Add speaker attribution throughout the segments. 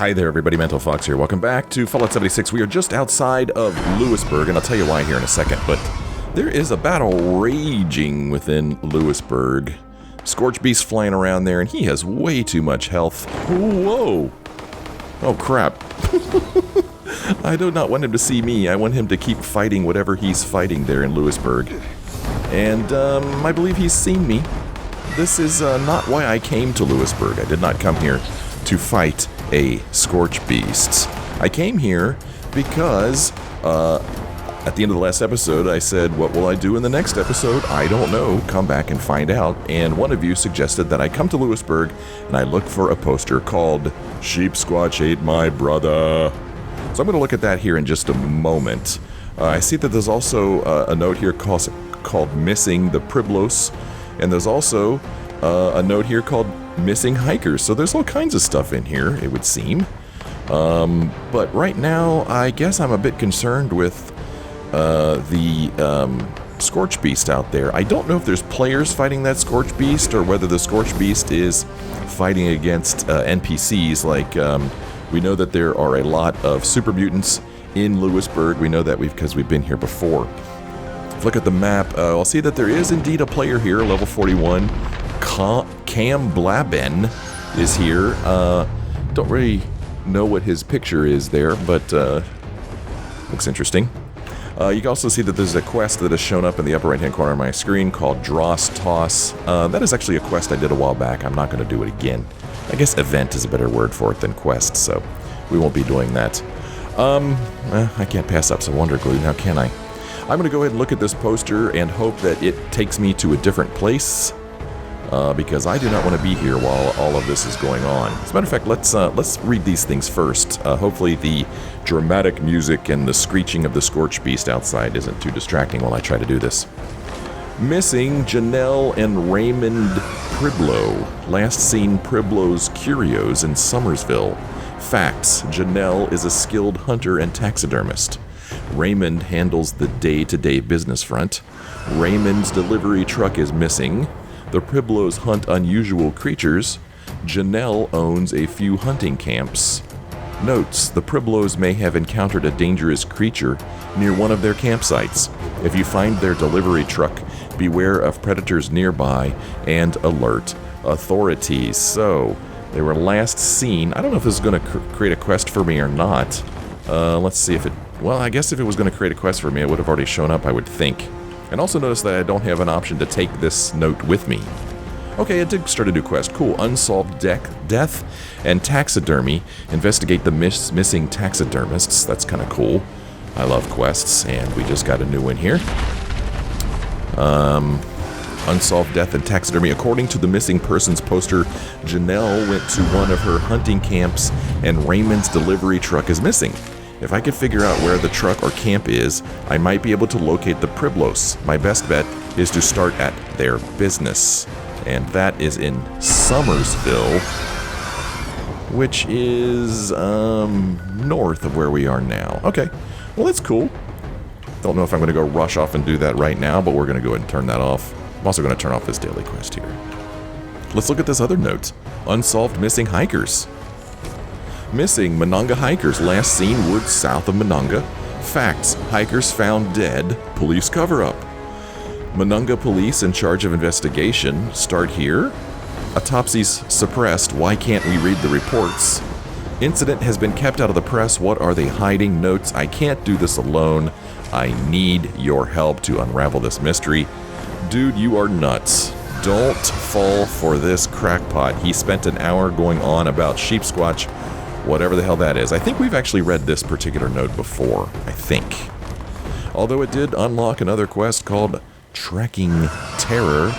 Speaker 1: Hi there everybody, Mental Fox here. Welcome back to Fallout 76. We are just outside of Lewisburg, and I'll tell you why here in a second, but there is a battle raging within Lewisburg. Scorchbeast flying around there, and he has way too much health. Whoa! Oh crap. I do not want him to see me. I want him to keep fighting whatever he's fighting there in Lewisburg. And I believe he's seen me. This is not why I came to Lewisburg. I did not come here to fight a Scorchbeast. I came here because at the end of the last episode I said, what will I do in the next episode? I don't know. Come back and find out. And one of you suggested that I come to Lewisburg and I look for a poster called Sheepsquatch Ate My Brother. So I'm going to look at that here in just a moment. I see that there's also a note here called Missing the Priblos, and there's also a note here called Missing Hikers. So there's all kinds of stuff in here, it would seem. But right now, I guess I'm a bit concerned with the Scorchbeast out there. I don't know if there's players fighting that Scorchbeast or whether the Scorchbeast is fighting against NPCs. Like, we know that there are a lot of super mutants in Lewisburg. We know that because we've been here before. Look at the map. I'll see that there is indeed a player here, level 41. Cam Blaben is here. Don't really know what his picture is there, but looks interesting. You can also see that there's a quest that has shown up in the upper right-hand corner of my screen called Dross Toss. That is actually a quest I did a while back. I'm not going to do it again. I guess event is a better word for it than quest, so we won't be doing that. I can't pass up some Wonder Glue, now can I? I'm going to go ahead and look at this poster and hope that it takes me to a different place, because I do not want to be here while all of this is going on. As a matter of fact, let's read these things first. Hopefully the dramatic music and the screeching of the Scorchbeast outside isn't too distracting while I try to do this. Missing Janelle and Raymond Priblo. Last seen Priblo's Curios in Somersville. Facts: Janelle is a skilled hunter and taxidermist. Raymond handles the day-to-day business front. Raymond's delivery truck is missing. The Priblos hunt unusual creatures. Janelle owns a few hunting camps. Notes: the Priblos may have encountered a dangerous creature near one of their campsites. If you find their delivery truck, beware of predators nearby and alert authorities. So, they were last seen. I don't know if this is going to create a quest for me or not. Let's see if it... Well, I guess if it was going to create a quest for me, it would have already shown up, I would think. And also notice that I don't have an option to take this note with me. Okay, it did start a new quest. Cool. Unsolved death and taxidermy. Investigate the missing taxidermists. That's kind of cool. I love quests, and we just got a new one here. Unsolved death and taxidermy. According to the missing persons poster, Janelle went to one of her hunting camps, and Raymond's delivery truck is missing. If I could figure out where the truck or camp is, I might be able to locate the Priblos. My best bet is to start at their business. And that is in Somersville, which is north of where we are now. Okay, well that's cool. Don't know if I'm going to go rush off and do that right now, but we're going to go ahead and turn that off. I'm also going to turn off this daily quest here. Let's look at this other note. Unsolved missing hikers. Missing Monongah hikers last seen woods south of Monongah. Facts: hikers found dead. Police cover-up. Monongah police in charge of investigation. Start here. Autopsies suppressed. Why can't we read the reports? Incident has been kept out of the press. What are they hiding? Notes: I can't do this alone. I need your help to unravel this mystery. Dude, you are nuts. Don't fall for this crackpot. He spent an hour going on about Sheepsquatch, whatever the hell that is. I think we've actually read this particular note before, I think. Although it did unlock another quest called Trekking Terror.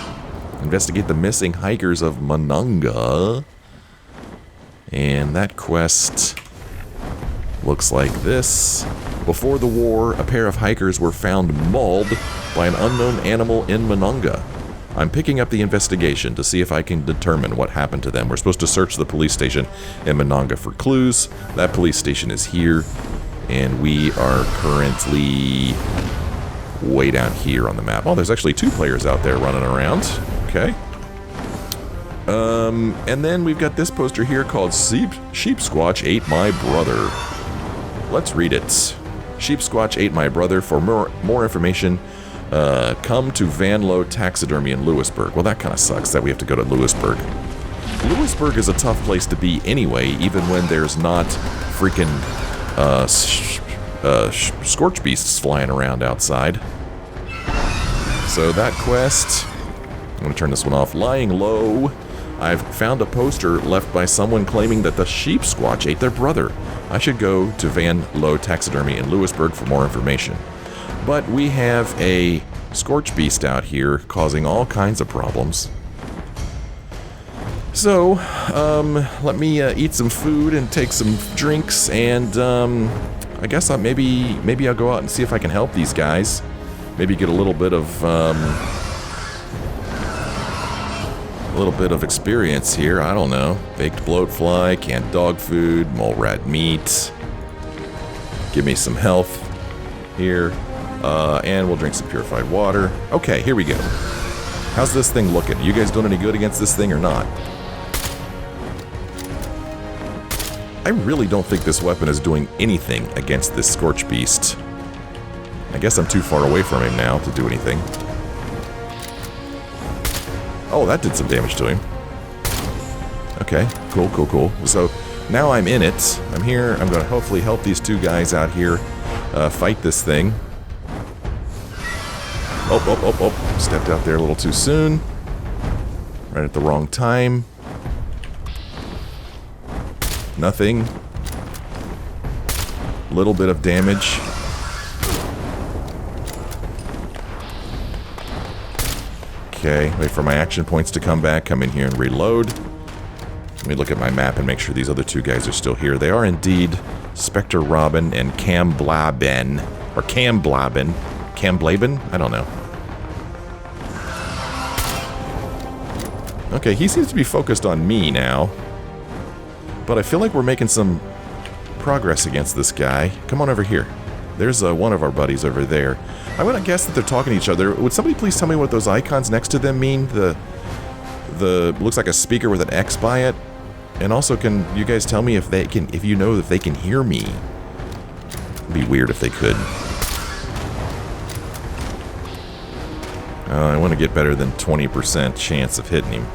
Speaker 1: Investigate the missing hikers of Monongah. And that quest looks like this. Before the war, a pair of hikers were found mauled by an unknown animal in Monongah. I'm picking up the investigation to see if I can determine what happened to them. We're supposed to search the police station in Monongah for clues. That police station is here, and we are currently way down here on the map. Oh, there's actually two players out there running around. Okay. And then we've got this poster here called Sheepsquatch Ate My Brother. Let's read it. Sheepsquatch Ate My Brother. For more information, come to Van Lowe Taxidermy in Lewisburg. Well, that kind of sucks that we have to go to Lewisburg. Lewisburg is a tough place to be anyway, even when there's not freaking Scorchbeasts flying around outside. So that quest, I'm going to turn this one off. Lying low. I've found a poster left by someone claiming that the Sheepsquatch ate their brother. I should go to Van Lowe Taxidermy in Lewisburg for more information. But we have a Scorchbeast out here causing all kinds of problems. So, let me eat some food and take some drinks, and I guess maybe I'll go out and see if I can help these guys. Maybe get a little bit of experience here. I don't know. Baked bloatfly, canned dog food, mole rat meat. Give me some health here, and we'll drink some purified water. Okay, here we go. How's this thing looking? You guys doing any good against this thing or not? I really don't think this weapon is doing anything against this Scorchbeast. I guess I'm too far away from him now to do anything. Oh, that did some damage to him. Okay, cool, cool, cool. So, now I'm in it. I'm here. I'm going to hopefully help these two guys out here fight this thing. Oh. Stepped out there a little too soon. Right at the wrong time. Nothing. Little bit of damage. Okay, wait for my action points to come back. Come in here and reload. Let me look at my map and make sure these other two guys are still here. They are indeed Spectre Robin and Camblaben. Or Camblaben. Camblaben? I don't know. Okay, he seems to be focused on me now. But I feel like we're making some progress against this guy. Come on over here. There's one of our buddies over there. I'm gonna guess that they're talking to each other. Would somebody please tell me what those icons next to them mean? The looks like a speaker with an X by it. And also, can you guys tell me if you know if they can hear me? It'd be weird if they could. I want to get better than 20% chance of hitting him.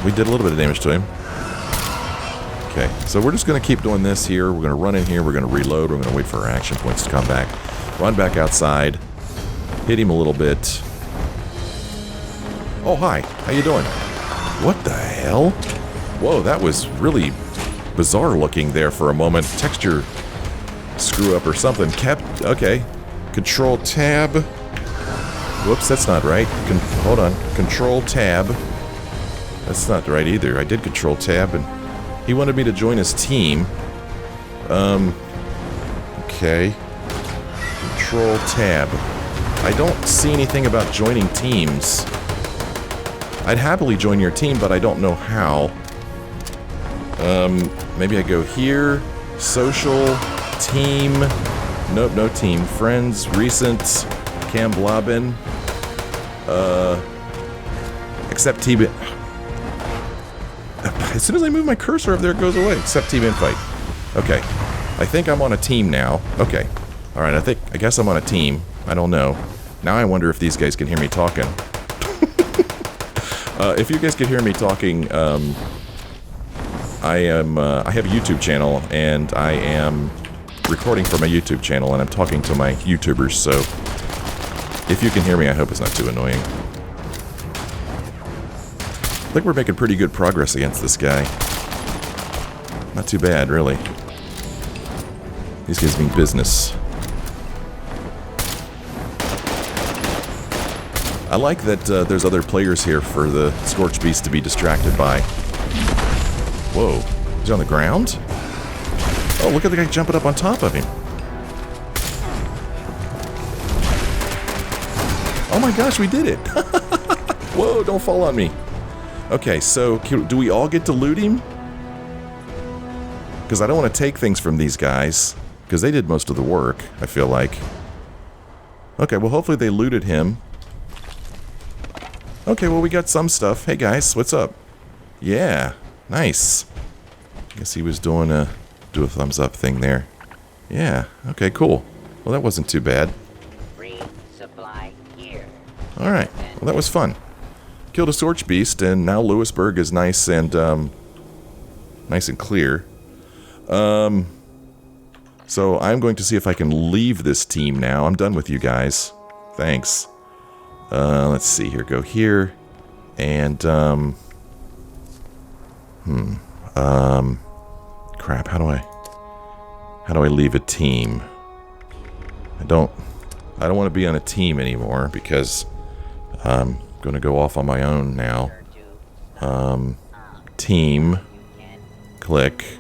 Speaker 1: We did a little bit of damage to him. Okay, so we're just going to keep doing this here. We're going to run in here. We're going to reload. We're going to wait for our action points to come back. Run back outside. Hit him a little bit. Oh, hi. How you doing? What the hell? Whoa, that was really bizarre looking there for a moment. Texture screw up or something. Okay. Control tab. Whoops, that's not right. Hold on. Control tab. That's not right either. I did control tab, and he wanted me to join his team. Okay. Control tab. I don't see anything about joining teams. I'd happily join your team, but I don't know how. Maybe I go here. Social. Team. Nope, no team. Friends. Recent. Camblaben. Accept team. As soon as I move my cursor up there, it goes away. Accept team invite. Okay. I think I'm on a team now. Okay. Alright, I guess I'm on a team. I don't know. Now I wonder if these guys can hear me talking. If you guys can hear me talking, I have a YouTube channel, and I am recording for my YouTube channel, and I'm talking to my YouTubers, so if you can hear me, I hope it's not too annoying. I think we're making pretty good progress against this guy. Not too bad, really. These guys mean business. I like that there's other players here for the Scorchbeast to be distracted by. Whoa. He's on the ground? Oh, look at the guy jumping up on top of him. Oh my gosh, we did it! Whoa, don't fall on me. Okay, so do we all get to loot him? Because I don't want to take things from these guys. Because they did most of the work, I feel like. Okay, well hopefully they looted him. Okay, well, we got some stuff. Hey, guys, what's up? Yeah, nice. Guess he was doing a thumbs up thing there. Yeah, okay, cool. Well, that wasn't too bad.
Speaker 2: Free supply here.
Speaker 1: Alright, well, that was fun. Killed a Scorchbeast, and now Lewisburg is nice and clear. So I'm going to see if I can leave this team now. I'm done with you guys. Thanks. Let's see here. Go here. And, crap, how do I leave a team? I don't want to be on a team anymore because I'm going to go off on my own now. Team. Click.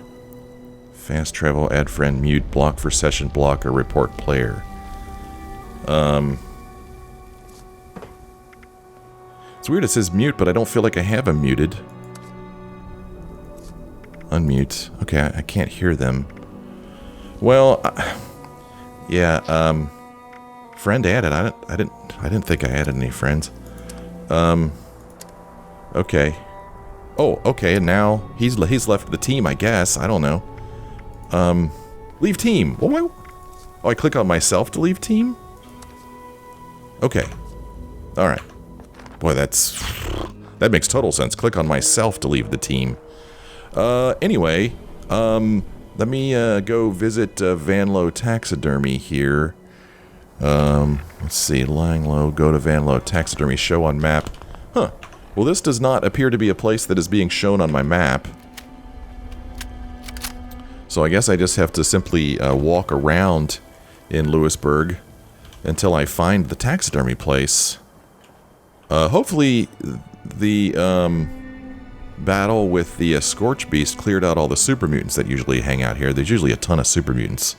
Speaker 1: Fast travel, add friend, mute, block for session, block, or report player. It's weird it says mute, but I don't feel like I have them muted. Unmute. Okay, I can't hear them. Well, yeah, friend added. I didn't think I added any friends. Okay. Oh, okay, and now he's left the team, I guess. I don't know. Leave team. Oh, I click on myself to leave team? Okay. Alright. Boy, that makes total sense. Click on myself to leave the team. Anyway, let me go visit Van Lowe Taxidermy here. Let's see, lying low, go to Van Lowe Taxidermy, show on map. Huh. Well, this does not appear to be a place that is being shown on my map. So I guess I just have to simply walk around in Lewisburg until I find the taxidermy place. Hopefully the battle with the Scorchbeast cleared out all the super mutants that usually hang out here. There's usually a ton of super mutants.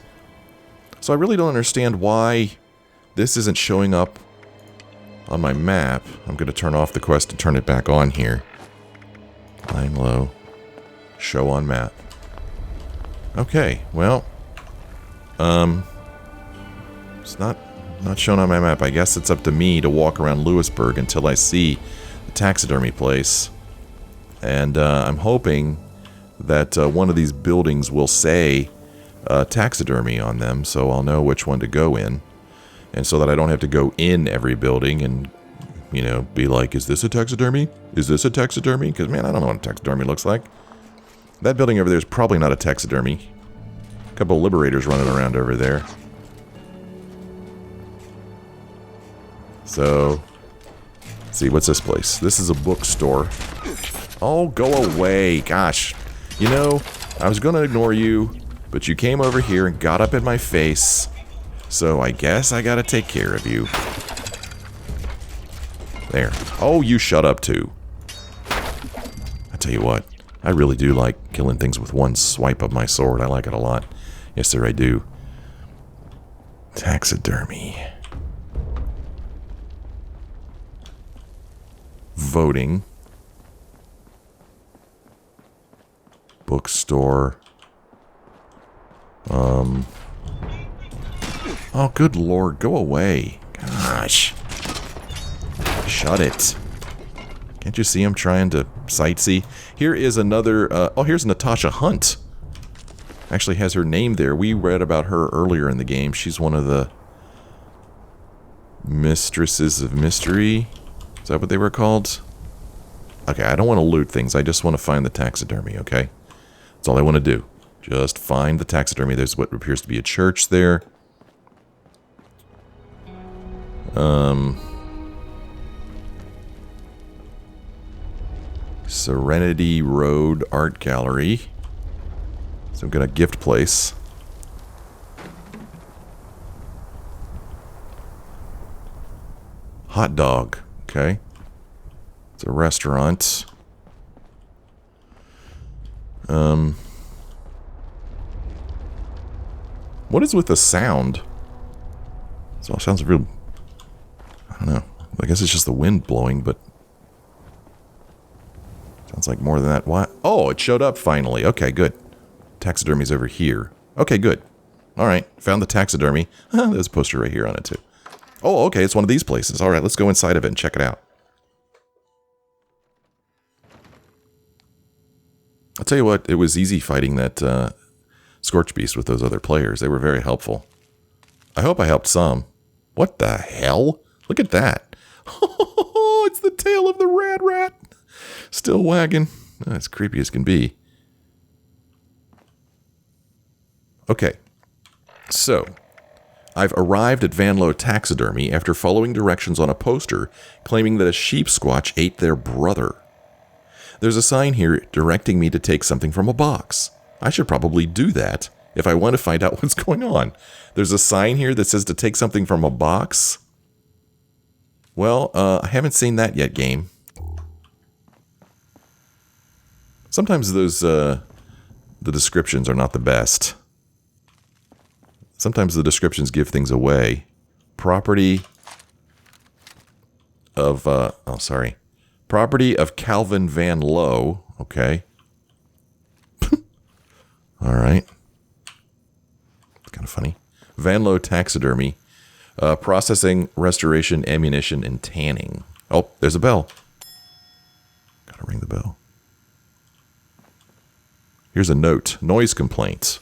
Speaker 1: So I really don't understand why this isn't showing up on my map. I'm going to turn off the quest and turn it back on here. Lying low. Show on map. Okay, well, it's not shown on my map. I guess it's up to me to walk around Lewisburg until I see the taxidermy place. And I'm hoping that one of these buildings will say taxidermy on them, so I'll know which one to go in. And so that I don't have to go in every building and, you know, be like, is this a taxidermy? Is this a taxidermy? Because, man, I don't know what a taxidermy looks like. That building over there is probably not a taxidermy. A couple of liberators running around over there. So, let's see, what's this place? This is a bookstore. Oh, go away. Gosh. You know, I was going to ignore you, but you came over here and got up in my face. So I guess I got to take care of you. There. Oh, you shut up too. I tell you what. I really do like killing things with one swipe of my sword. I like it a lot. Yes, sir, I do. Taxidermy. Voting. Bookstore. Oh, good lord, go away. Gosh. Shut it. Can't you see I'm trying to sightsee? Here is another, oh, here's Natasha Hunt. Actually has her name there. We read about her earlier in the game. She's one of the Mistresses of Mystery. Is that what they were called? Okay, I don't want to loot things. I just want to find the taxidermy, okay? That's all I want to do. Just find the taxidermy. There's what appears to be a church there. Serenity Road Art Gallery. So I've got a gift place. Hot dog. Okay. It's a restaurant. What is with the sound? So it sounds real... I don't know. I guess it's just the wind blowing, but... Sounds like more than that. What? Oh, it showed up finally. Okay, good. Taxidermy's over here. Okay, good. Alright, found the taxidermy. There's a poster right here on it, too. Oh, okay, it's one of these places. Alright, let's go inside of it and check it out. I'll tell you what, it was easy fighting that Scorchbeast with those other players. They were very helpful. I hope I helped some. What the hell? Look at that. Oh, it's the tail of the rat. Still wagging. That's creepy as can be. Okay. So, I've arrived at Van Lowe Taxidermy after following directions on a poster claiming that a sheepsquatch ate their brother. There's a sign here directing me to take something from a box. I should probably do that if I want to find out what's going on. There's a sign here that says to take something from a box. Well, I haven't seen that yet, game. Sometimes those, the descriptions are not the best. Sometimes the descriptions give things away. Property of, Property of Calvin van Lowe. Okay. All right. It's kind of funny. Van Lowe Taxidermy. Processing, restoration, ammunition, and tanning. Oh, there's a bell. Gotta ring the bell. Here's a note. Noise complaints.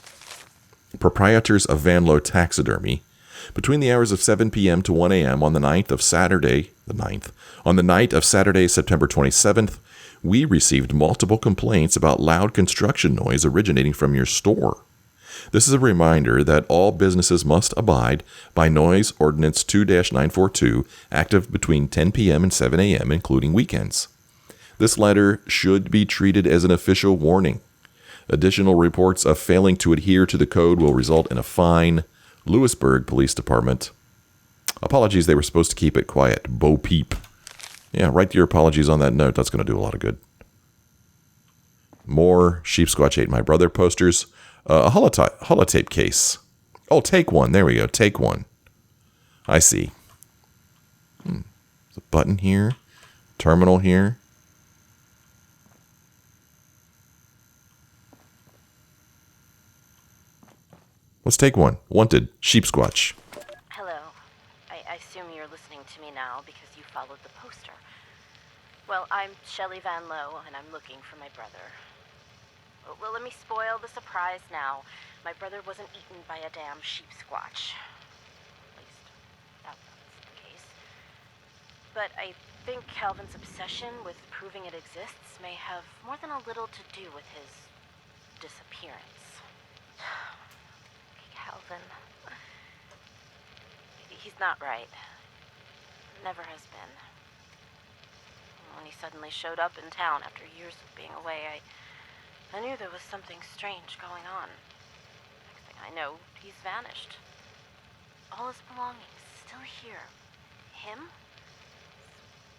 Speaker 1: Proprietors of Van Lowe Taxidermy. Between the hours of 7 p.m. to 1 a.m. on the night of Saturday, September 27th, we received multiple complaints about loud construction noise originating from your store. This is a reminder that all businesses must abide by Noise Ordinance 2-942, active between 10 p.m. and 7 a.m., including weekends. This letter should be treated as an official warning. Additional reports of failing to adhere to the code will result in a fine. Lewisburg Police Department. Apologies, they were supposed to keep it quiet. Bo Peep. Yeah, write your apologies on that note. That's going to do a lot of good. More Sheepsquatch Ate My Brother posters. A holotape case. Oh, take one. There we go. Take one. I see. There's a button here. Terminal here. Let's take one. Wanted. Sheepsquatch.
Speaker 3: Hello. I assume you're listening to me now because you followed the poster. Well, I'm Shelley Van Lowe, and I'm looking for my brother. Well, let me spoil the surprise now. My brother wasn't eaten by a damn sheepsquatch. At least, that's the case. But I think Calvin's obsession with proving it exists may have more than a little to do with his disappearance. Calvin. He's not right. Never has been. When he suddenly showed up in town after years of being away, I knew there was something strange going on. Next thing I know, he's vanished. All his belongings still here. Him?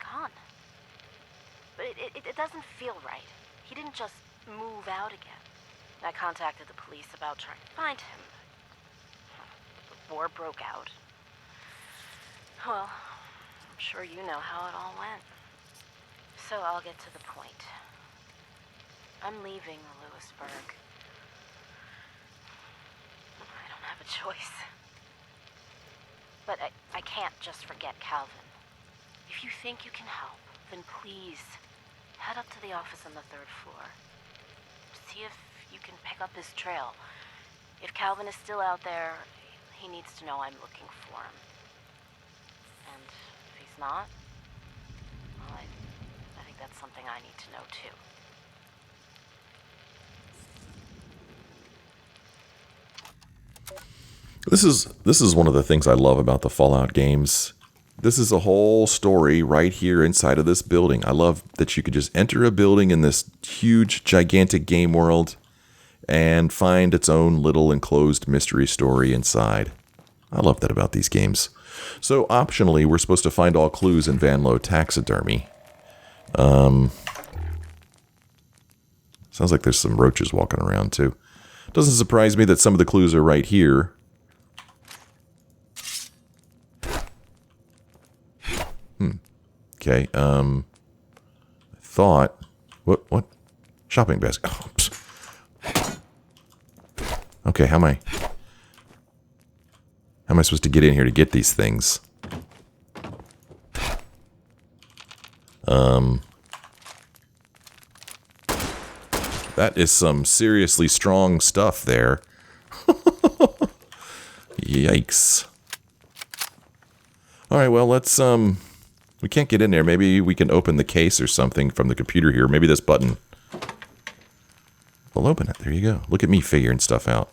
Speaker 3: Gone. But it doesn't feel right. He didn't just move out again. I contacted the police about trying to find him. The war broke out. Well, I'm sure you know how it all went. So I'll get to the point. I'm leaving Lewisburg. I don't have a choice. But I can't just forget Calvin. If you think you can help, then please head up to the office on the 3rd floor. See if you can pick up his trail. If Calvin is still out there, he needs to know I'm looking for him. And if he's not, well, I think that's something I need to know too.
Speaker 1: This is one of the things I love about the Fallout games. This is a whole story right here inside of this building. I love that you could just enter a building in this huge, gigantic game world and find its own little enclosed mystery story inside. I love that about these games. So, optionally, we're supposed to find all clues in Van Lowe Taxidermy. Sounds like there's some roaches walking around, too. Doesn't surprise me that some of the clues are right here. Okay, I thought... What? Shopping basket. Oh, okay, how am I supposed to get in here to get these things? That is some seriously strong stuff there. Yikes. Alright, well, let's, we can't get in there. Maybe we can open the case or something from the computer here. Maybe this button will open it. There you go. Look at me figuring stuff out.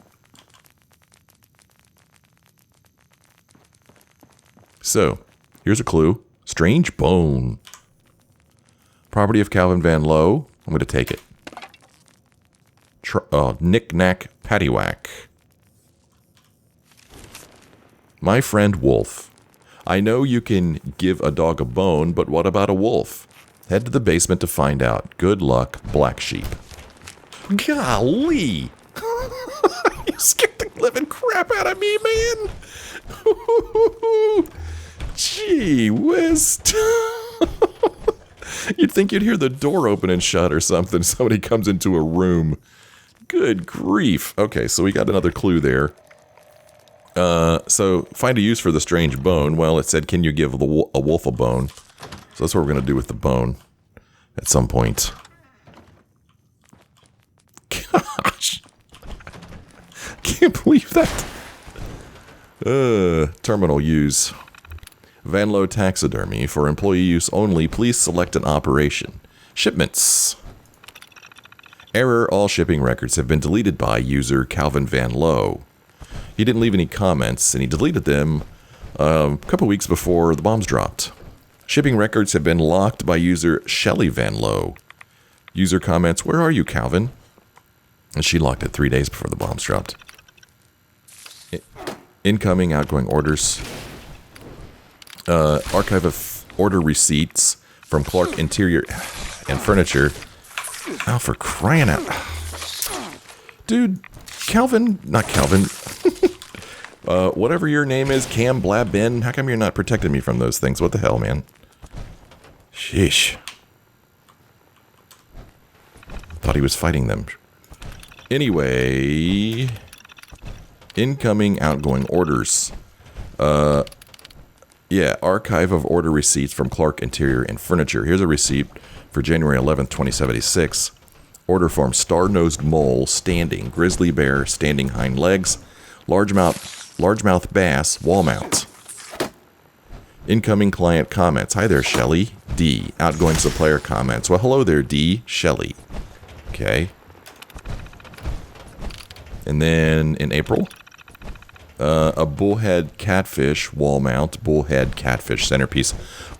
Speaker 1: So, here's a clue. Strange bone. Property of Calvin van Lowe. I'm going to take it. Knick-knack, paddywhack. My friend Wolf. I know you can give a dog a bone, but what about a wolf? Head to the basement to find out. Good luck, Black Sheep. Golly! You scared the living crap out of me, man! Gee whiz. You'd think you'd hear the door open and shut or something. Somebody comes into a room. Good grief. Okay, so we got another clue there. So, find a use for the strange bone. Well, it said, can you give a wolf a bone? So that's what we're going to do with the bone at some point. Gosh. Can't believe that. Terminal use. Van Lowe Taxidermy. For employee use only, please select an operation. Shipments. Error, all shipping records have been deleted by user Calvin van Lowe. He didn't leave any comments, and he deleted them a couple weeks before the bombs dropped. Shipping records have been locked by user Shelly Van Lowe. User comments, where are you, Calvin? And she locked it 3 days before the bombs dropped. Incoming, outgoing orders. Archive of order receipts from Clark Interior and Furniture. Oh, for crying out. Dude, Calvin, not Calvin. Whatever your name is, Cam Blab Ben, how come you're not protecting me from those things? What the hell, man? Sheesh. Thought he was fighting them. Anyway. Incoming, outgoing orders. Yeah, archive of order receipts from Clark Interior and Furniture. Here's a receipt for January 11th, 2076. Order form, star-nosed mole, standing. Grizzly bear, standing hind legs. Largemouth bass, wall mount. Incoming client comments. Hi there, Shelly. D. Outgoing supplier comments. Well, hello there, D. Shelly. Okay. And then in April, a bullhead catfish wall mount, bullhead catfish centerpiece,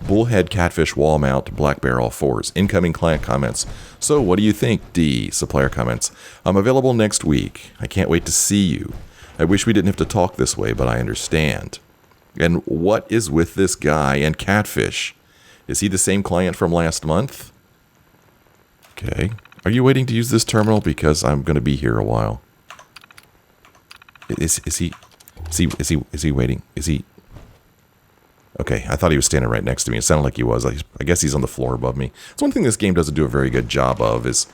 Speaker 1: bullhead catfish wall mount, black bear all fours. Incoming client comments. So, what do you think, D? Supplier comments. I'm available next week. I can't wait to see you. I wish we didn't have to talk this way, but I understand. And what is with this guy and catfish? Is he the same client from last month? Okay. Are you waiting to use this terminal? Because I'm going to be here a while. Is he waiting? Is he? Okay, I thought he was standing right next to me. It sounded like he was. I guess he's on the floor above me. It's one thing this game doesn't do a very good job of is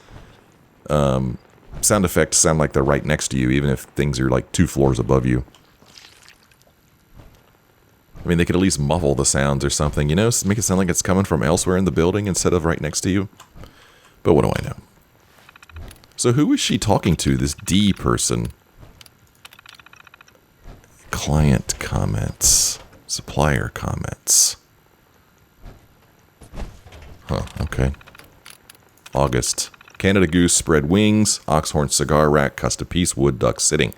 Speaker 1: sound effects sound like they're right next to you, even if things are like 2 floors above you. I mean, they could at least muffle the sounds or something, you know? Make it sound like it's coming from elsewhere in the building instead of right next to you. But what do I know? So who is she talking to, this D person? Client comments. Supplier comments. Huh, okay. August. Canada goose, spread wings, oxhorn cigar rack, custom piece, wood duck sitting.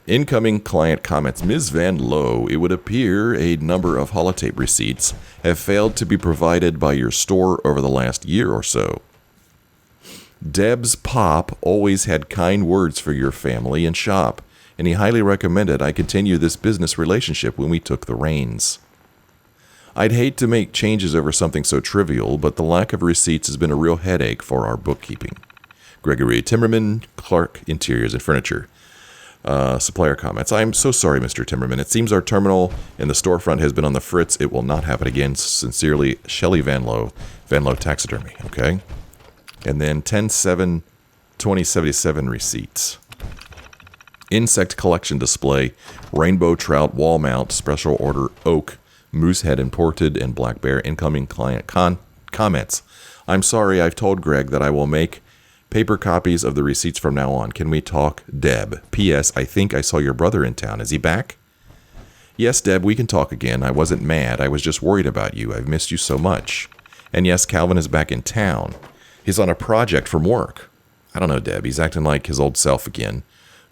Speaker 1: Incoming client comments. Ms. Van Lowe, it would appear a number of holotape receipts have failed to be provided by your store over the last year or so. Deb's Pop always had kind words for your family and shop, and he highly recommended I continue this business relationship when we took the reins. I'd hate to make changes over something so trivial, but the lack of receipts has been a real headache for our bookkeeping. Gregory Timmerman, Clark Interiors and Furniture. Supplier comments. I'm so sorry, Mr. Timmerman. It seems our terminal in the storefront has been on the fritz. It will not happen again. Sincerely, Shelly Van Lowe, Van Lowe Taxidermy. Okay. And then 10/7/2077 receipts. Insect collection display, rainbow trout wall mount, special order oak, moosehead imported, and black bear. Incoming client comments. I'm sorry, I've told Greg that I will make Paper copies of the receipts from now on. Can we talk, Deb? P.S. I think I saw your brother in town. Is he back? Yes, Deb, we can talk again. I wasn't mad. I was just worried about you. I've missed you so much. And yes, Calvin is back in town. He's on a project from work. I don't know, Deb. He's acting like his old self again.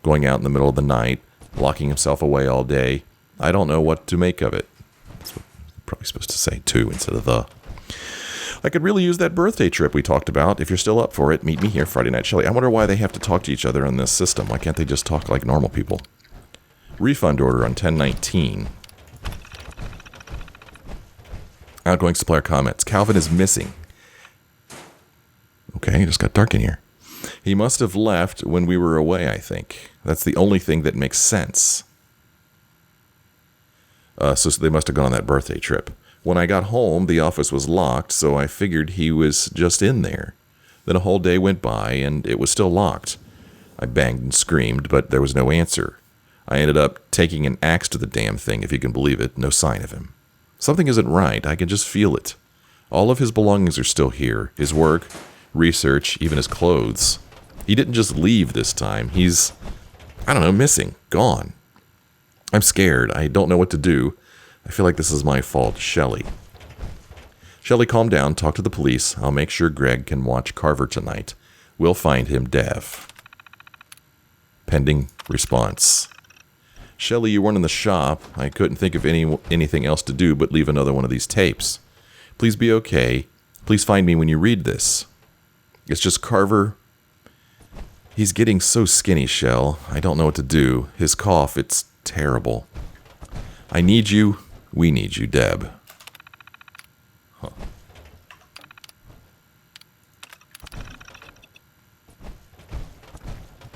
Speaker 1: Going out in the middle of the night. Locking himself away all day. I don't know what to make of it. That's what I'm probably supposed to say to instead of the. I could really use that birthday trip we talked about. If you're still up for it, meet me here Friday night, Shelley. I wonder why they have to talk to each other on this system. Why can't they just talk like normal people? Refund order on 10/19. Outgoing supplier comments. Calvin is missing. Okay, it just got dark in here. He must have left when we were away, I think. That's the only thing that makes sense. So they must have gone on that birthday trip. When I got home, the office was locked, so I figured he was just in there. Then a whole day went by, and it was still locked. I banged and screamed, but there was no answer. I ended up taking an axe to the damn thing, if you can believe it. No sign of him. Something isn't right. I can just feel it. All of his belongings are still here. His work, research, even his clothes. He didn't just leave this time. He's, I don't know, missing. Gone. I'm scared. I don't know what to do. I feel like this is my fault. Shelley. Shelley, calm down. Talk to the police. I'll make sure Greg can watch Carver tonight. We'll find him, Dev. Pending response. Shelley, you weren't in the shop. I couldn't think of anything else to do but leave another one of these tapes. Please be okay. Please find me when you read this. It's just Carver. He's getting so skinny, Shell. I don't know what to do. His cough, it's terrible. I need you. We need you, Deb. Huh.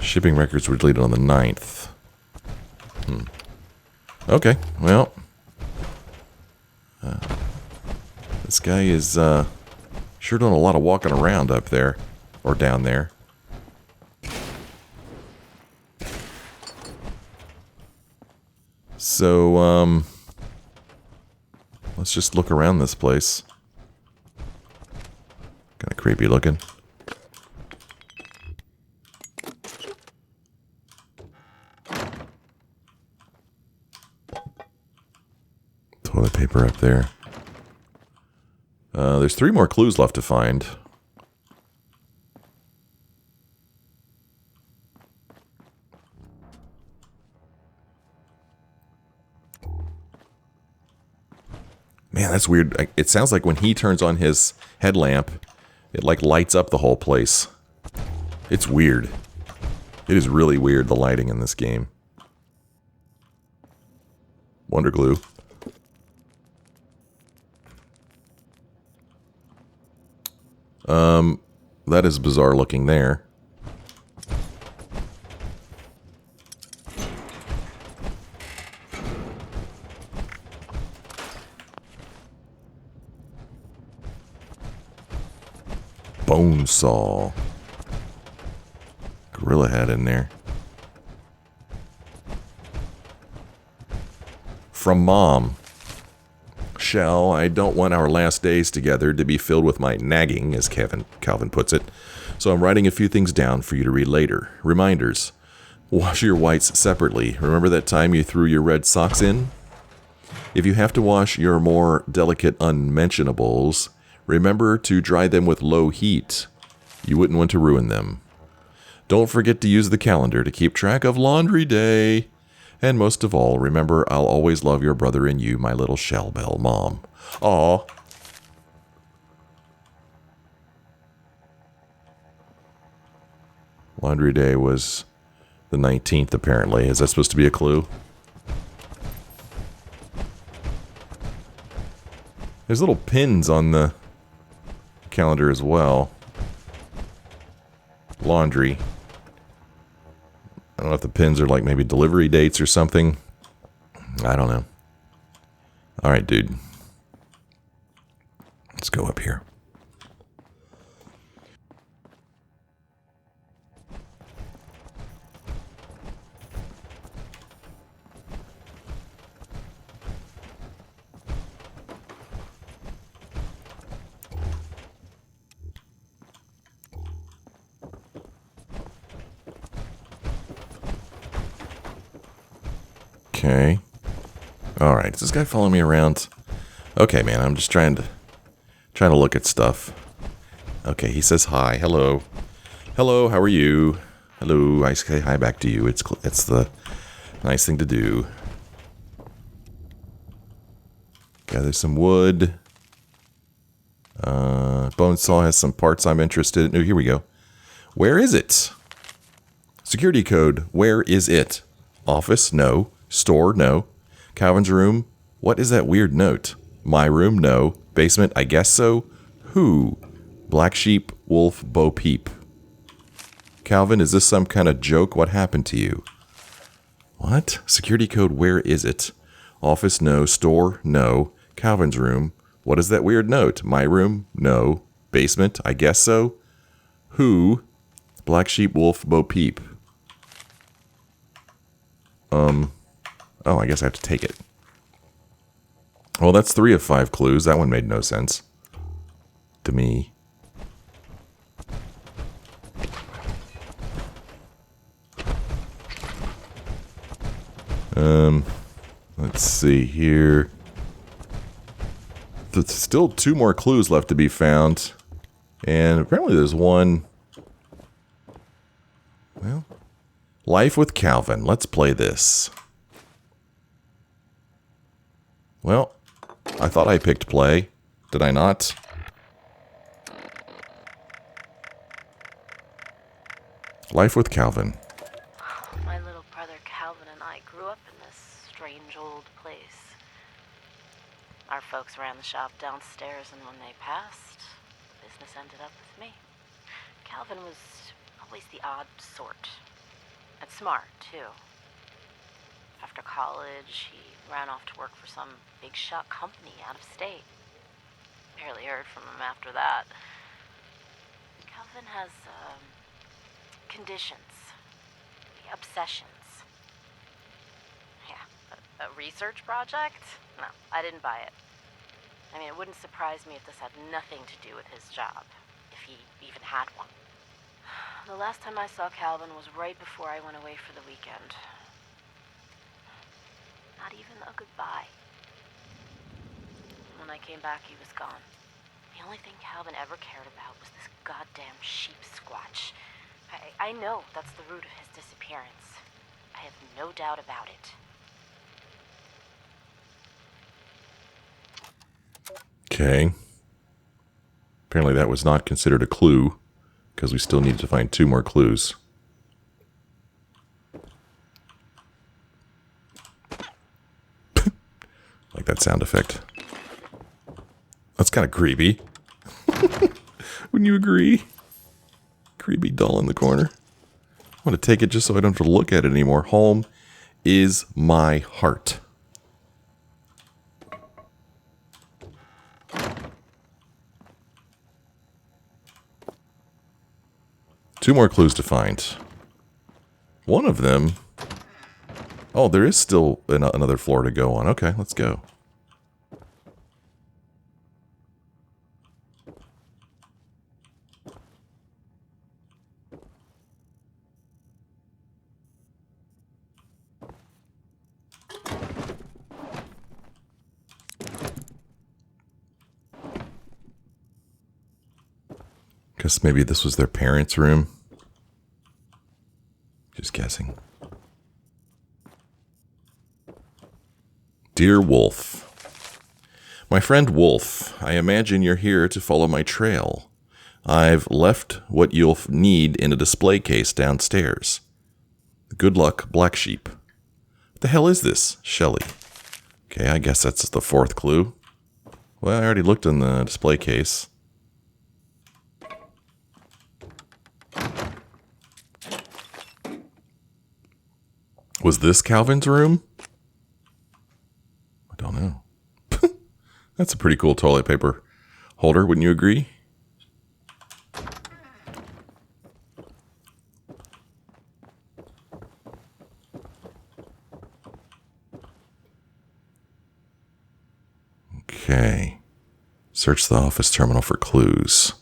Speaker 1: Shipping records were deleted on the 9th. Okay, well. This guy is sure doing a lot of walking around up there. Or down there. So, let's just look around this place. Kind of creepy looking. Toilet paper up there. There's 3 more clues left to find. Man, that's weird. It sounds like when he turns on his headlamp, it like lights up the whole place. It's weird. It is really weird, the lighting in this game. Wonder glue. That is bizarre looking there. Bone saw. Gorilla head in there. From Mom. Shell, I don't want our last days together to be filled with my nagging, as Calvin puts it. So I'm writing a few things down for you to read later. Reminders. Wash your whites separately. Remember that time you threw your red socks in? If you have to wash your more delicate unmentionables, remember to dry them with low heat. You wouldn't want to ruin them. Don't forget to use the calendar to keep track of laundry day. And most of all, remember, I'll always love your brother and you, my little shell bell mom. Aw. Laundry day was the 19th, apparently. Is that supposed to be a clue? There's little pins on the calendar as well. Laundry. I don't know if the pins are like maybe delivery dates or something. I don't know. Alright, dude. Let's go up here. Okay. Alright, is this guy following me around? Okay, man, I'm just trying to look at stuff. Okay, he says hi. Hello. Hello, how are you? Hello, I say hi back to you. It's the nice thing to do. Gather some wood. Bone saw has some parts I'm interested in. Oh, here we go. Where is it? Security code. Where is it? Office? No. Store? No. Calvin's room? What is that weird note? My room? No. Basement? I guess so. Who? Black sheep, wolf, bo peep. Calvin, is this some kind of joke? What happened to you? What? Security code, where is it? Office, no. Store, no. Calvin's room. What is that weird note? My room, no. Basement, I guess so. Who? Black sheep, wolf, bo peep. Oh, I guess I have to take it. Well, that's 3 of 5 clues. That one made no sense. To me. Let's see here. There's still 2 more clues left to be found. And apparently there's one... Well... Life with Calvin. Let's play this. Well, I thought I picked play. Did I not? Life with Calvin.
Speaker 3: My little brother Calvin and I grew up in this strange old place. Our folks ran the shop downstairs, and when they passed, the business ended up with me. Calvin was always the odd sort. And smart, too. After college, he ran off to work for some big shot company out of state. Barely heard from him after that. Calvin has, conditions. Obsessions. Yeah, a research project? No, I didn't buy it. I mean, it wouldn't surprise me if this had nothing to do with his job, if he even had one. The last time I saw Calvin was right before I went away for the weekend. Not even a goodbye. When I came back, he was gone. The only thing Calvin ever cared about was this goddamn Sheepsquatch. I know that's the root of his disappearance. I have no doubt about it.
Speaker 1: Okay. Apparently that was not considered a clue, because we still need to find 2 more clues. Like that sound effect. That's kind of creepy. Wouldn't you agree? Creepy doll in the corner. I want to take it just so I don't have to look at it anymore. Home is my heart. Two more clues to find. One of them... Oh, there is still another floor to go on. Okay, let's go. Guess maybe this was their parents' room. Just guessing. Dear Wolf. My friend Wolf, I imagine you're here to follow my trail. I've left what you'll need in a display case downstairs. Good luck, Black Sheep. What the hell is this? Shelley. Okay, I guess that's the 4th clue. Well, I already looked in the display case. Was this Calvin's room? I don't know. That's a pretty cool toilet paper holder, wouldn't you agree? Okay. Search the office terminal for clues.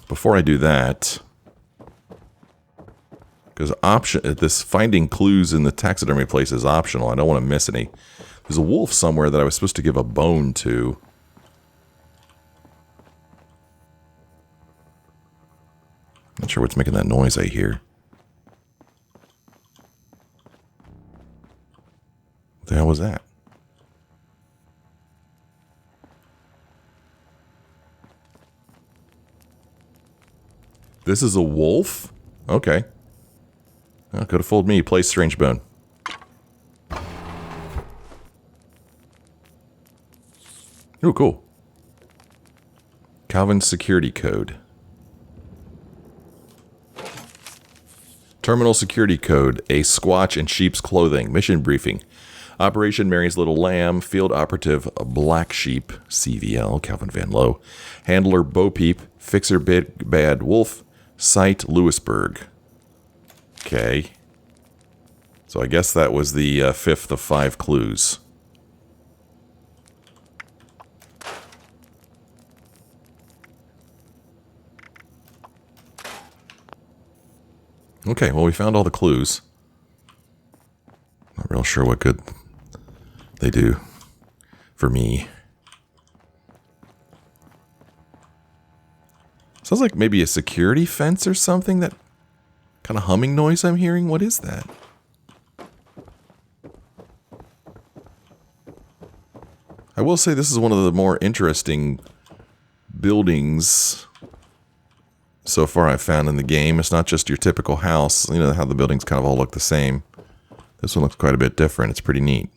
Speaker 1: Before I do that... Because this finding clues in the taxidermy place is optional. I don't want to miss any. There's a wolf somewhere that I was supposed to give a bone to. Not sure what's making that noise I hear. What the hell was that? This is a wolf? Okay. Well, could have fooled me. Place strange bone. Oh, cool. Calvin's security code. Terminal security code. A squatch in sheep's clothing. Mission briefing. Operation Mary's Little Lamb. Field operative Black Sheep. CVL. Calvin van Lowe. Handler Bo Peep. Fixer Big Bad Wolf. Site Lewisburg. Okay. So I guess that was the fifth of 5 clues. Okay, well, we found all the clues. Not real sure what good they do for me. Sounds like maybe a security fence or something. That kind of humming noise I'm hearing. What is that? I will say this is one of the more interesting buildings so far I've found in the game. It's not just your typical house. You know how the buildings kind of all look the same. This one looks quite a bit different. It's pretty neat.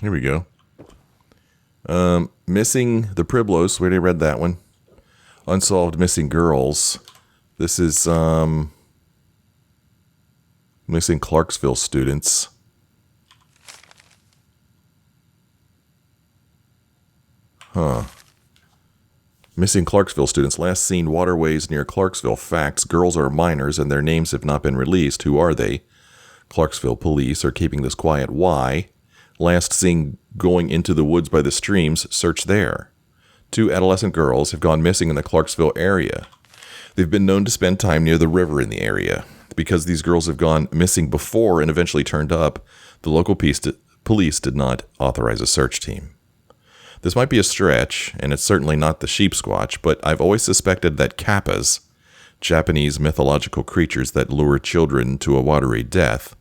Speaker 1: Here we go. Missing the Priblos. We already read that one. Unsolved missing girls. This is missing Clarksville students. Huh. Missing Clarksville students. Last seen waterways near Clarksville. Facts. Girls are minors and their names have not been released. Who are they? Clarksville police are keeping this quiet. Why? Last seen going into the woods by the streams. Search there. 2 adolescent girls have gone missing in the Clarksville area. They've been known to spend time near the river in the area. Because these girls have gone missing before and eventually turned up, the local police did not authorize a search team. This might be a stretch, and it's certainly not the Sheepsquatch, but I've always suspected that kappas, Japanese mythological creatures that lure children to a watery death,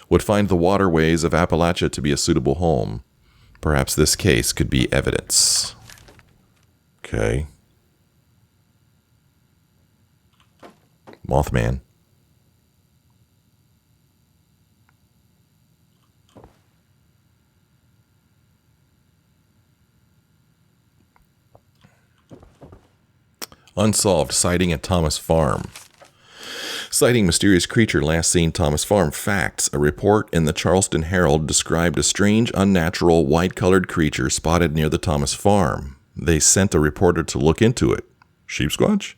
Speaker 1: would find the waterways of Appalachia to be a suitable home. Perhaps this case could be evidence. Okay. Mothman. Unsolved sighting at Thomas Farm. Sighting mysterious creature last seen Thomas Farm. Facts. A report in the Charleston Herald described a strange, unnatural, white-colored creature spotted near the Thomas Farm. They sent a reporter to look into it. Sheepsquatch?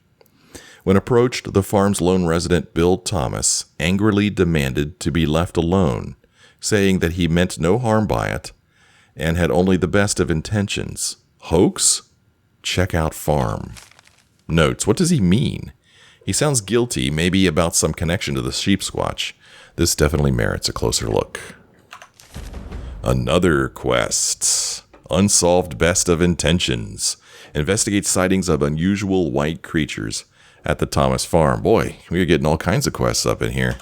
Speaker 1: When approached, the farm's lone resident, Bill Thomas, angrily demanded to be left alone, saying that he meant no harm by it and had only the best of intentions. Hoax? Check out farm. Notes. What does he mean? He sounds guilty, maybe about some connection to the Sheepsquatch. This definitely merits a closer look. Another quest. Unsolved best of intentions. Investigate sightings of unusual white creatures at the Thomas Farm. Boy, we are getting all kinds of quests up in here.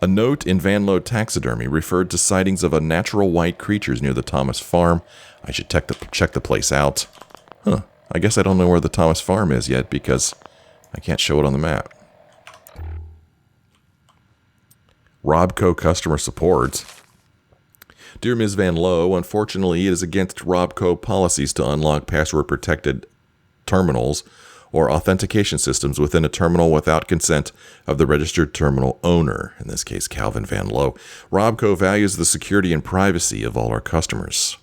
Speaker 1: A note in Van Lowe Taxidermy referred to sightings of unnatural white creatures near the Thomas Farm. I should check the place out. Huh. I guess I don't know where the Thomas Farm is yet because I can't show it on the map. Robco customer support. Dear Ms. Van Lowe, unfortunately it is against Robco policies to unlock password-protected terminals or authentication systems within a terminal without consent of the registered terminal owner, in this case Calvin van Lowe. Robco values the security and privacy of all our customers.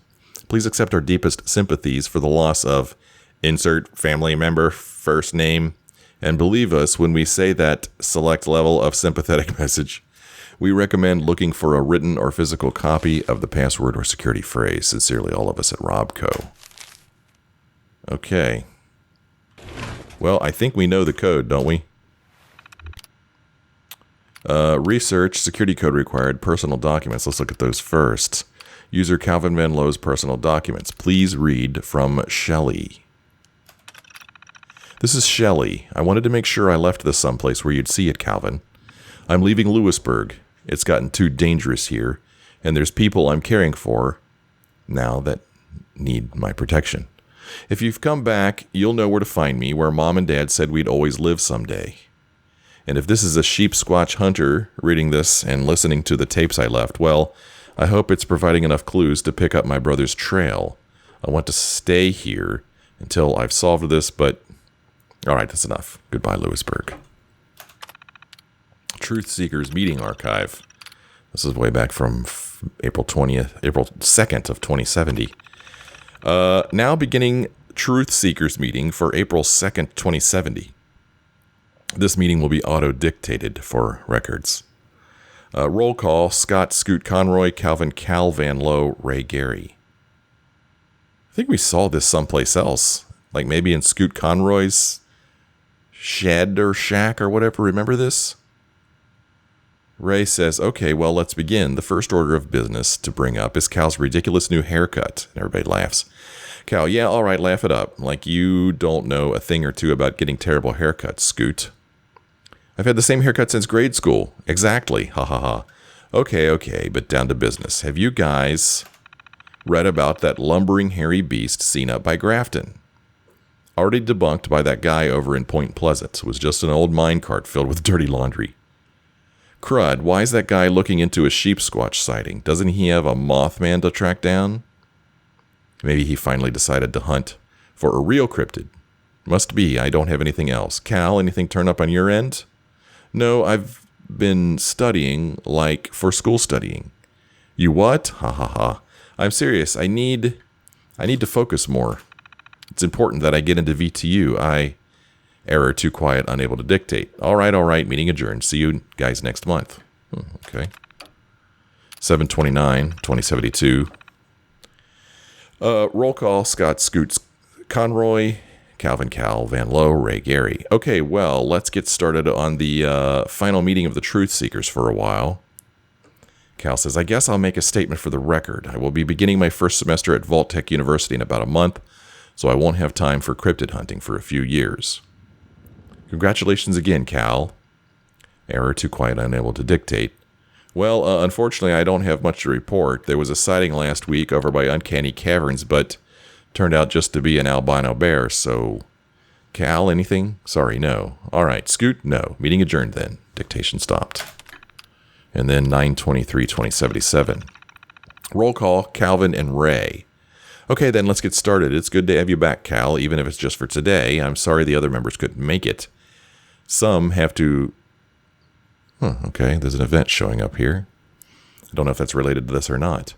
Speaker 1: Please accept our deepest sympathies for the loss of insert family member, first name, And believe us when we say that select level of sympathetic message, we recommend looking for a written or physical copy of the password or security phrase. Sincerely, all of us at Robco. Okay. Well, I think we know the code, don't we? Research, security code required, personal documents. Let's look at those first. User Calvin van Lowe's personal documents. Please read from Shelley. This is Shelley. I wanted to make sure I left this someplace where you'd see it, Calvin. I'm leaving Lewisburg. It's gotten too dangerous here, and there's people I'm caring for now that need my protection. If you've come back, you'll know where to find me, where Mom and Dad said we'd always live someday. And if this is a Sheepsquatch hunter reading this and listening to the tapes I left, well, I hope it's providing enough clues to pick up my brother's trail. I want to stay here until I've solved this, but... Alright, that's enough. Goodbye, Lewisburg. Truth Seekers Meeting Archive. This is way back from April 2nd of 2070. Now beginning Truth Seekers meeting for April 2nd, 2070. This meeting will be auto-dictated for records. Roll call, Scott Scoot Conroy, Calvin Cal Van Lowe, Ray Gary. I think we saw this someplace else. Like maybe in Scoot Conroy's shed or shack or whatever. Remember this? Ray says, okay, well, let's begin. The first order of business to bring up is Cal's ridiculous new haircut. And everybody laughs. Cal, yeah, all right, laugh it up. Like you don't know a thing or two about getting terrible haircuts, Scoot. I've had the same haircut since grade school. Exactly. Ha ha ha. Okay, but down to business. Have you guys read about that lumbering hairy beast seen up by Grafton? Already debunked by that guy over in Point Pleasant. It was just an old minecart filled with dirty laundry. Crud, why is that guy looking into a Sheepsquatch sighting? Doesn't he have a Mothman to track down? Maybe he finally decided to hunt for a real cryptid. Must be, I don't have anything else. Cal, anything turn up on your end? No, I've been studying, like, for school studying. You what? Ha ha ha. I'm serious. I need to focus more. It's important that I get into VTU. Error, too quiet, unable to dictate. All right, meeting adjourned. See you guys next month. Okay. 7/29/2072. Roll call, Scott Scoots Conroy, Calvin Cal Van Lowe, Ray Gary. Okay, well, let's get started on the final meeting of the Truth Seekers for a while. Cal says, I guess I'll make a statement for the record. I will be beginning my first semester at Vault Tech University in about a month, so I won't have time for cryptid hunting for a few years. Congratulations again, Cal. Error, too quiet, unable to dictate. Well, unfortunately, I don't have much to report. There was a sighting last week over by Uncanny Caverns, but turned out just to be an albino bear, so... Cal, anything? Sorry, no. All right, Scoot, no. Meeting adjourned then. Dictation stopped. And then 9/23/2077. Roll call, Calvin and Ray. Okay, then let's get started. It's good to have you back, Cal, even if it's just for today. I'm sorry the other members couldn't make it. Some have to... okay, there's an event showing up here. I don't know if that's related to this or not.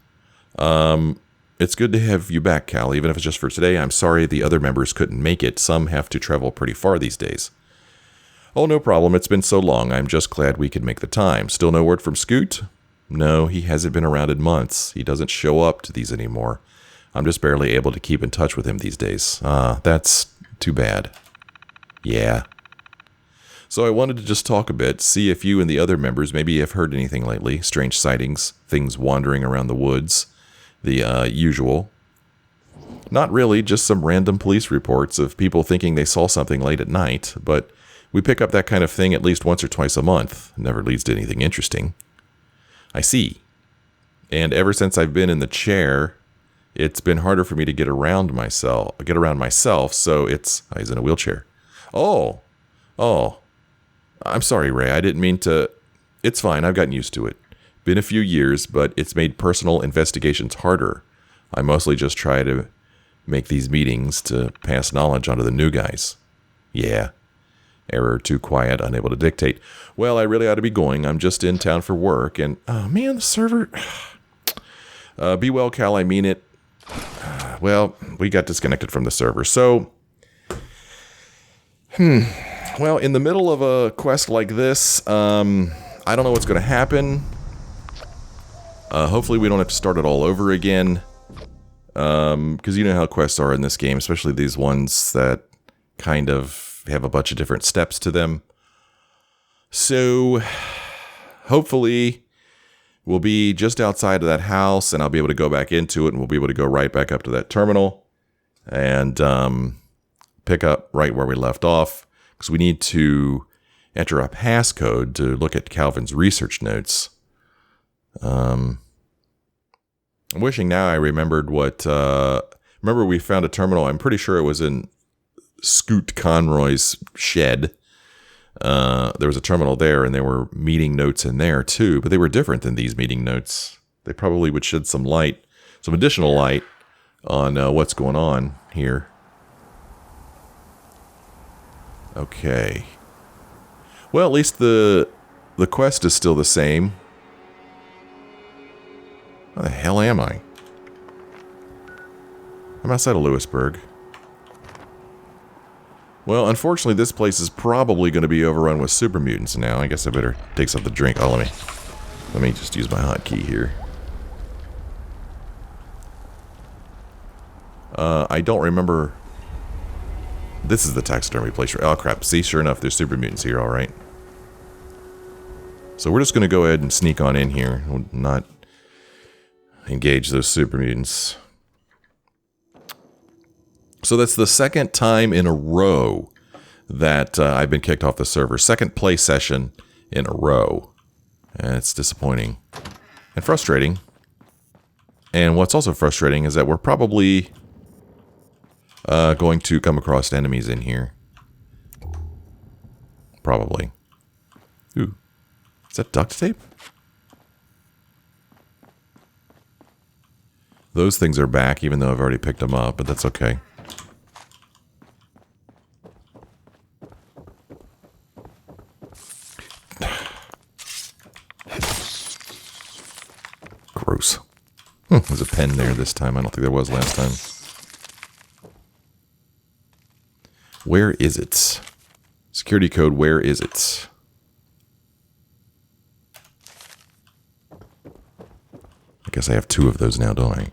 Speaker 1: It's good to have you back, Cal, even if it's just for today. I'm sorry the other members couldn't make it. Some have to travel pretty far these days. Oh, no problem. It's been so long. I'm just glad we could make the time. Still no word from Scoot? No, he hasn't been around in months. He doesn't show up to these anymore. I'm just barely able to keep in touch with him these days. That's too bad. Yeah. So I wanted to just talk a bit, see if you and the other members maybe have heard anything lately. Strange sightings, things wandering around the woods, the usual. Not really, just some random police reports of people thinking they saw something late at night, but we pick up that kind of thing at least once or twice a month. Never leads to anything interesting. I see. And ever since I've been in the chair, it's been harder for me to get around myself, so he's in a wheelchair. Oh. I'm sorry, Ray. I didn't mean to... It's fine. I've gotten used to it. Been a few years, but it's made personal investigations harder. I mostly just try to make these meetings to pass knowledge onto the new guys. Yeah. Error, too quiet, unable to dictate. Well, I really ought to be going. I'm just in town for work, and... Oh, man, the server... be well, Cal. I mean it. Well, we got disconnected from the server, so... Well, in the middle of a quest like this, I don't know what's going to happen. Hopefully we don't have to start it all over again. Because you know how quests are in this game, especially these ones that kind of have a bunch of different steps to them. So, hopefully, we'll be just outside of that house, and I'll be able to go back into it, and we'll be able to go right back up to that terminal, and pick up right where we left off, because we need to enter a passcode to look at Calvin's research notes. I'm wishing now I remembered what... remember we found a terminal, I'm pretty sure it was in Scoot Conroy's shed. There was a terminal there, and there were meeting notes in there too, but they were different than these meeting notes. They probably would shed some light, some additional light on what's going on here. Okay. Well, at least the quest is still the same. Where the hell am I? I'm outside of Lewisburg. Well, unfortunately, this place is probably going to be overrun with super mutants now. I guess I better take something to drink. Oh, let me just use my hotkey here. I don't remember. This is the taxidermy place. Oh, crap. See, sure enough, there's super mutants here, all right. So we're just going to go ahead and sneak on in here. We'll not engage those super mutants. So that's the second time in a row that I've been kicked off the server. Second play session in a row. And it's disappointing. And frustrating. And what's also frustrating is that we're probably going to come across enemies in here. Probably. Ooh. Is that duct tape? Those things are back, even though I've already picked them up, but that's okay. Gross. There's a pen there this time. I don't think there was last time. Where is it? Security code, where is it? I guess I have two of those now, don't I?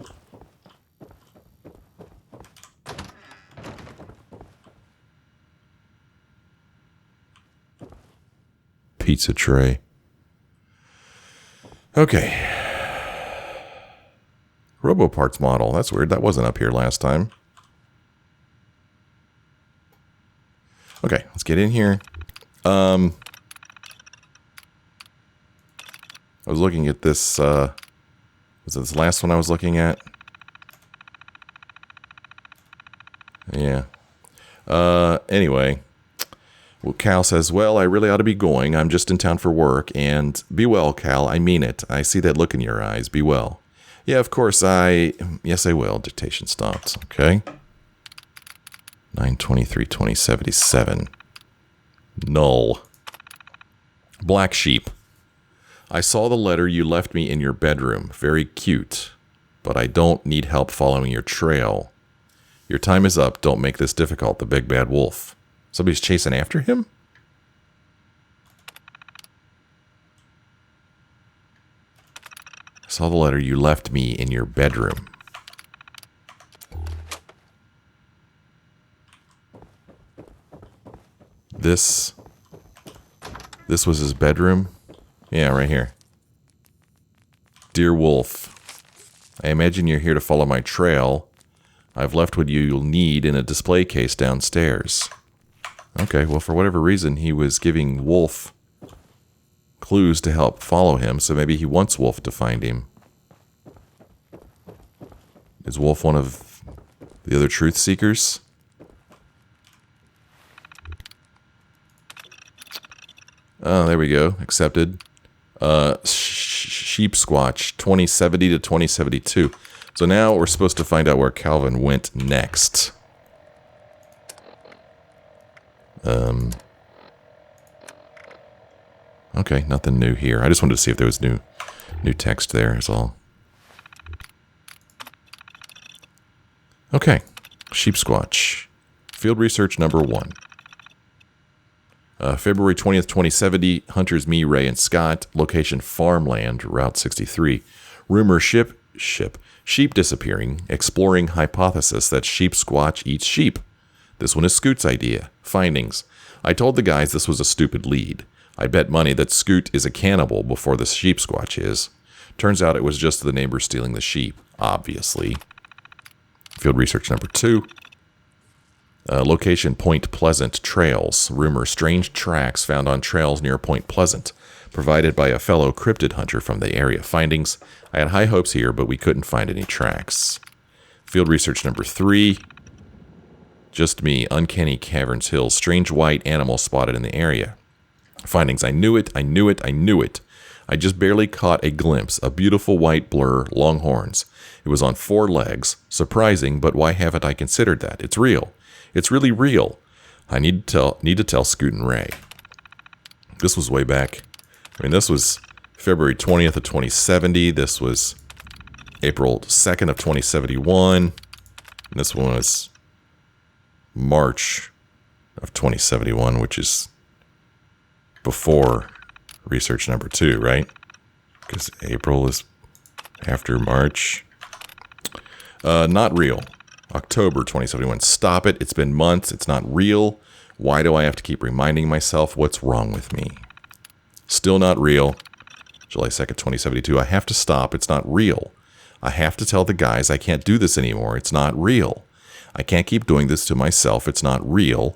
Speaker 1: Pizza tray. Okay. RoboParts model. That's weird. That wasn't up here last time. Okay, let's get in here. I was looking at this, was it this last one I was looking at? Yeah. Anyway. Well, Cal says, well, I really ought to be going. I'm just in town for work, and be well, Cal. I mean it. I see that look in your eyes. Be well. Yeah, of course, yes, I will. Dictation stopped. Okay. 9/23/2077. Null. Black Sheep. I saw the letter you left me in your bedroom. Very cute. But I don't need help following your trail. Your time is up. Don't make this difficult. The big bad wolf. Somebody's chasing after him? I saw the letter you left me in your bedroom. This was his bedroom? Yeah, right here. Dear Wolf, I imagine you're here to follow my trail. I've left what you'll need in a display case downstairs. Okay, well, for whatever reason, he was giving Wolf clues to help follow him, so maybe he wants Wolf to find him. Is Wolf one of the other truth seekers? Oh, there we go. Accepted. Sheepsquatch, 2070 to 2072. So now we're supposed to find out where Calvin went next. Okay, nothing new here. I just wanted to see if there was new text there, is all. Okay. Sheepsquatch. Field research number 1. February 20th, 2070, hunters me, Ray, and Scott. Location farmland, Route 63. Rumor sheep disappearing. Exploring hypothesis that Sheepsquatch eats sheep. This one is Scoot's idea. Findings. I told the guys this was a stupid lead. I bet money that Scoot is a cannibal before the Sheepsquatch is. Turns out it was just the neighbor stealing the sheep, obviously. Field research number 2. Location Point Pleasant Trails. Rumor strange tracks found on trails near Point Pleasant, provided by a fellow cryptid hunter from the area. Findings. I had high hopes here, but we couldn't find any tracks. Field research number 3. Just me. Uncanny Caverns Hills. Strange white animal spotted in the area. Findings. I knew it. I just barely caught a glimpse. A beautiful white blur, long horns. It was on 4 legs. Surprising, but why haven't I considered that? It's real. It's really real. I need to tell Scoot and Ray. This was way back. This was February 20th of 2070. This was April 2nd of 2071. And this one was March of 2071, which is before research number 2, right? Because April is after March. Not real. October 2071. Stop it. It's been months. It's not real. Why do I have to keep reminding myself? What's wrong with me? Still not real. July 2nd, 2072. I have to stop. It's not real. I have to tell the guys I can't do this anymore. It's not real. I can't keep doing this to myself. It's not real.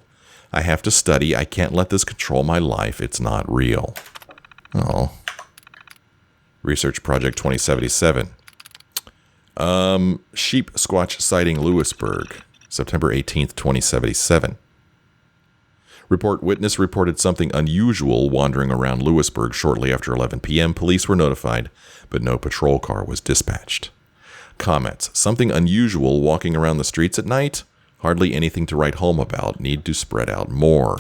Speaker 1: I have to study. I can't let this control my life. It's not real. Oh. Research Project 2077. Sheepsquatch sighting Lewisburg, September 18th, 2077. Witness reported something unusual wandering around Lewisburg shortly after 11 p.m. Police were notified, but no patrol car was dispatched. Comments. Something unusual walking around the streets at night? Hardly anything to write home about. Need to spread out more.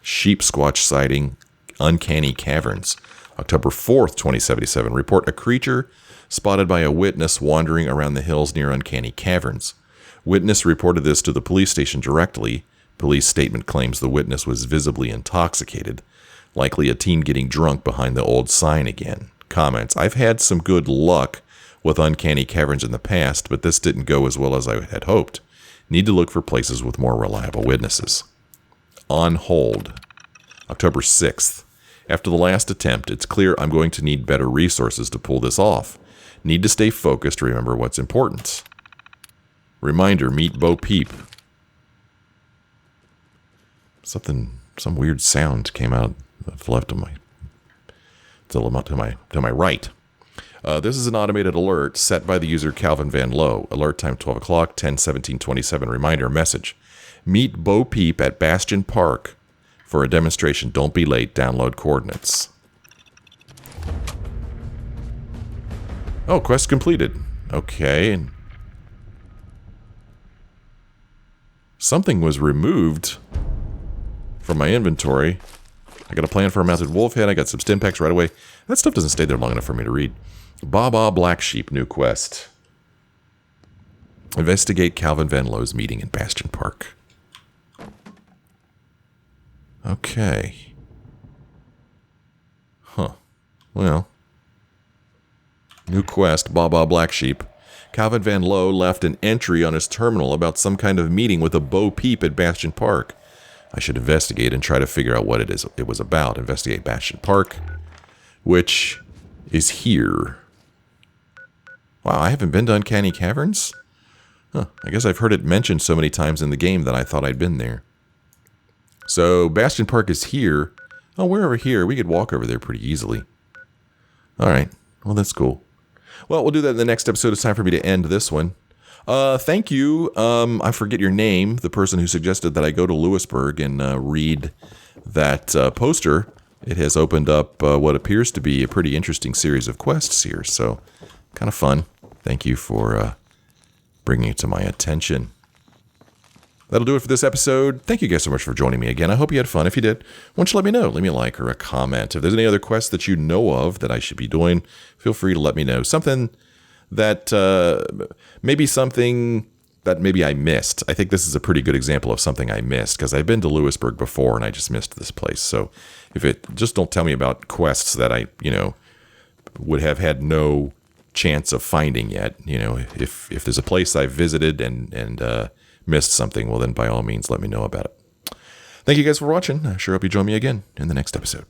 Speaker 1: Sheepsquatch sighting Uncanny Caverns, October 4th, 2077. Report a creature spotted by a witness wandering around the hills near Uncanny Caverns. Witness reported this to the police station directly. Police statement claims the witness was visibly intoxicated, likely a teen getting drunk behind the old sign again. Comments. I've had some good luck with Uncanny Caverns in the past, but this didn't go as well as I had hoped. Need to look for places with more reliable witnesses. On hold. October 6th. After the last attempt, it's clear I'm going to need better resources to pull this off. Need to stay focused, remember what's important. Reminder, meet Bo Peep. Some weird sound came out of left of my, to my right. This is an automated alert set by the user Calvin van Lowe. Alert time 12 o'clock, 10/17/27. Reminder message. Meet Bo Peep at Bastion Park for a demonstration. Don't be late. Download coordinates. Oh, quest completed. Okay. Something was removed from my inventory. I got a plan for a mounted wolf head. I got some stim packs right away. That stuff doesn't stay there long enough for me to read. Baba Black Sheep, new quest. Investigate Calvin van Lowe's meeting in Bastion Park. Okay. Huh. Well. New quest, Baba Black Sheep. Calvin van Lowe left an entry on his terminal about some kind of meeting with a Bo Peep at Bastion Park. I should investigate and try to figure out what it was about. Investigate Bastion Park, which is here. Wow, I haven't been to Uncanny Caverns? Huh, I guess I've heard it mentioned so many times in the game that I thought I'd been there. So, Bastion Park is here. Oh, we're over here. We could walk over there pretty easily. Alright, well that's cool. Well, we'll do that in the next episode. It's time for me to end this one. Thank you. I forget your name. The person who suggested that I go to Lewisburg and read that poster. It has opened up what appears to be a pretty interesting series of quests here. So, kind of fun. Thank you for bringing it to my attention. That'll do it for this episode. Thank you guys so much for joining me again. I hope you had fun. If you did, why don't you let me know? Leave me a like or a comment. If there's any other quests that you know of that I should be doing, feel free to let me know. Something that maybe something that maybe I missed. I think this is a pretty good example of something I missed, because I've been to Lewisburg before and I just missed this place. So if it, just don't tell me about quests that I, would have had no chance of finding yet. If there's a place I've visited and missed something, well then by all means let me know about it. Thank you guys for watching. I sure hope you join me again in the next episode.